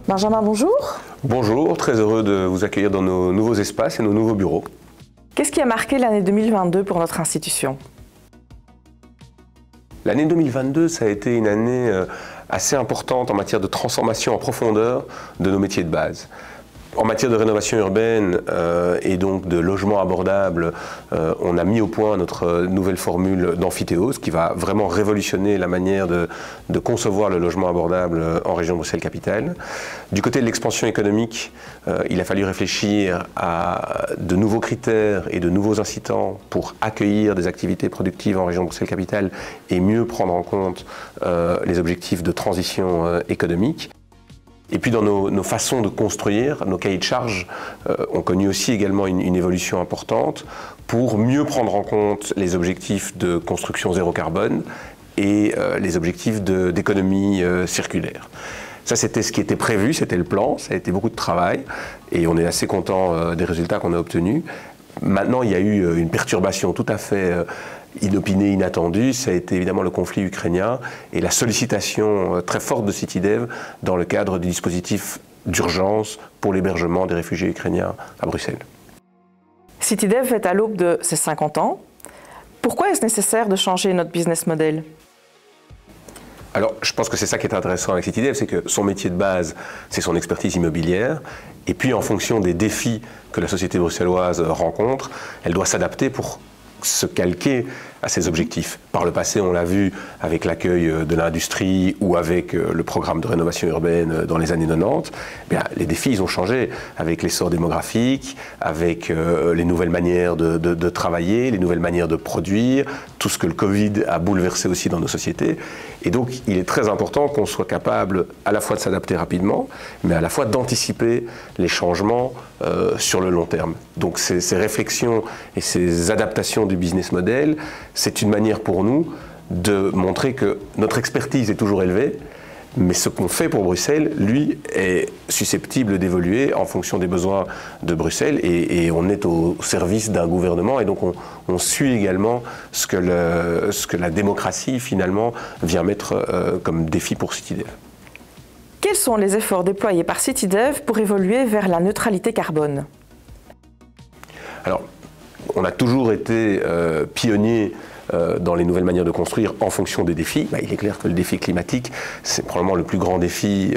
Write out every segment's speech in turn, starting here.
Benjamin, bonjour. Bonjour, très heureux de vous accueillir dans nos nouveaux espaces et nos nouveaux bureaux. Qu'est-ce qui a marqué l'année 2022 pour notre institution? L'année 2022, ça a été une année assez importante en matière de transformation en profondeur de nos métiers de base. En matière de rénovation urbaine et donc de logement abordable, on a mis au point notre nouvelle formule d'amphithéose qui va vraiment révolutionner la manière de concevoir le logement abordable en région Bruxelles-Capitale. Du côté de l'expansion économique, il a fallu réfléchir à de nouveaux critères et de nouveaux incitants pour accueillir des activités productives en région Bruxelles-Capitale et mieux prendre en compte les objectifs de transition économique. Et puis dans nos façons de construire, nos cahiers de charges ont connu aussi également une évolution importante pour mieux prendre en compte les objectifs de construction zéro carbone et les objectifs d'économie circulaire. Ça, c'était ce qui était prévu, c'était le plan, ça a été beaucoup de travail et on est assez content des résultats qu'on a obtenus. Maintenant, il y a eu une perturbation tout à fait inopinée, inattendue, ça a été évidemment le conflit ukrainien et la sollicitation très forte de Citydev dans le cadre du dispositif d'urgence pour l'hébergement des réfugiés ukrainiens à Bruxelles. Citydev est à l'aube de ses 50 ans. Pourquoi est-ce nécessaire de changer notre business model? Alors, je pense que c'est ça qui est intéressant avec Citydev, c'est que son métier de base, c'est son expertise immobilière. Et puis, en fonction des défis que la société bruxelloise rencontre, elle doit s'adapter pour se calquer à ses objectifs. Par le passé, on l'a vu avec l'accueil de l'industrie ou avec le programme de rénovation urbaine dans les années 90. Bien, les défis, ils ont changé avec l'essor démographique, avec les nouvelles manières de travailler, les nouvelles manières de produire, tout ce que le Covid a bouleversé aussi dans nos sociétés. Et donc, il est très important qu'on soit capable à la fois de s'adapter rapidement, mais à la fois d'anticiper les changements sur le long terme. Donc, ces réflexions et ces adaptations du business model, c'est une manière pour nous de montrer que notre expertise est toujours élevée, mais ce qu'on fait pour Bruxelles, lui, est susceptible d'évoluer en fonction des besoins de Bruxelles et on est au service d'un gouvernement et donc on suit également ce que la démocratie finalement vient mettre comme défi pour Citydev. Quels sont les efforts déployés par Citydev pour évoluer vers la neutralité carbone? Alors, on a toujours été pionniers dans les nouvelles manières de construire en fonction des défis. Il est clair que le défi climatique, c'est probablement le plus grand défi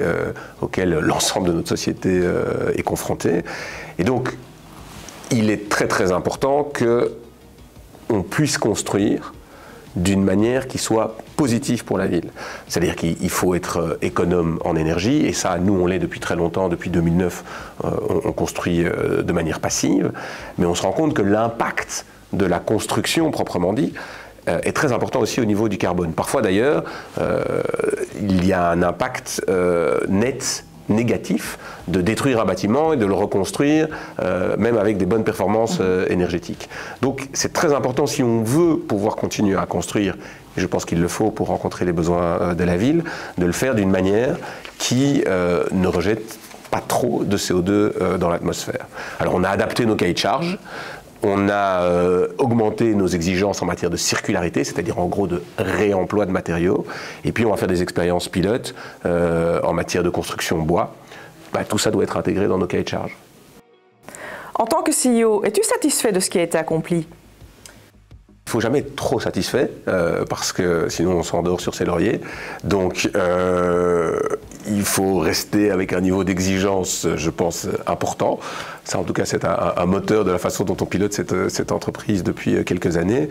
auquel l'ensemble de notre société est confronté. Et donc, il est très très important qu'on puisse construire d'une manière qui soit positive pour la ville. C'est-à-dire qu'il faut être économe en énergie, et ça, nous, on l'est depuis très longtemps, depuis 2009, on construit de manière passive, mais on se rend compte que l'impact de la construction, proprement dit, est très important aussi au niveau du carbone. Parfois, d'ailleurs, il y a un impact net négatif de détruire un bâtiment et de le reconstruire, même avec des bonnes performances énergétiques. Donc c'est très important si on veut pouvoir continuer à construire, et je pense qu'il le faut pour rencontrer les besoins de la ville, de le faire d'une manière qui ne rejette pas trop de CO2 dans l'atmosphère. Alors on a adapté nos cahiers de charges, on a augmenté nos exigences en matière de circularité, c'est-à-dire en gros de réemploi de matériaux. Et puis on va faire des expériences pilotes en matière de construction bois. Tout ça doit être intégré dans nos cahiers de charges. En tant que CEO, es-tu satisfait de ce qui a été accompli? Il ne faut jamais être trop satisfait, parce que sinon on s'endort sur ses lauriers. Donc il faut rester avec un niveau d'exigence, je pense, important. Ça, en tout cas, c'est un moteur de la façon dont on pilote cette entreprise depuis quelques années.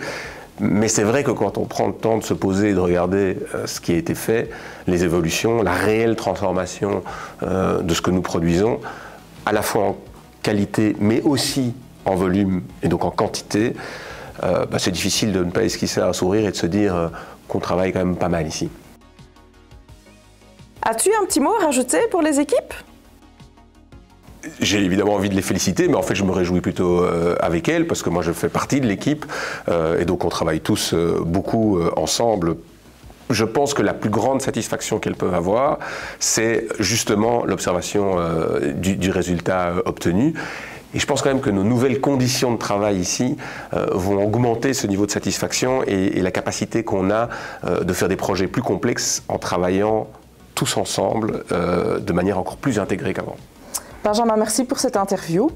Mais c'est vrai que quand on prend le temps de se poser et de regarder ce qui a été fait, les évolutions, la réelle transformation de ce que nous produisons, à la fois en qualité, mais aussi en volume et donc en quantité, c'est difficile de ne pas esquisser un sourire et de se dire qu'on travaille quand même pas mal ici. As-tu un petit mot à rajouter pour les équipes? J'ai évidemment envie de les féliciter, mais en fait je me réjouis plutôt avec elles, parce que moi je fais partie de l'équipe, et donc on travaille tous beaucoup ensemble. Je pense que la plus grande satisfaction qu'elles peuvent avoir, c'est justement l'observation du résultat obtenu. Et je pense quand même que nos nouvelles conditions de travail ici vont augmenter ce niveau de satisfaction et la capacité qu'on a de faire des projets plus complexes en travaillant tous ensemble de manière encore plus intégrée qu'avant. Benjamin, merci pour cette interview.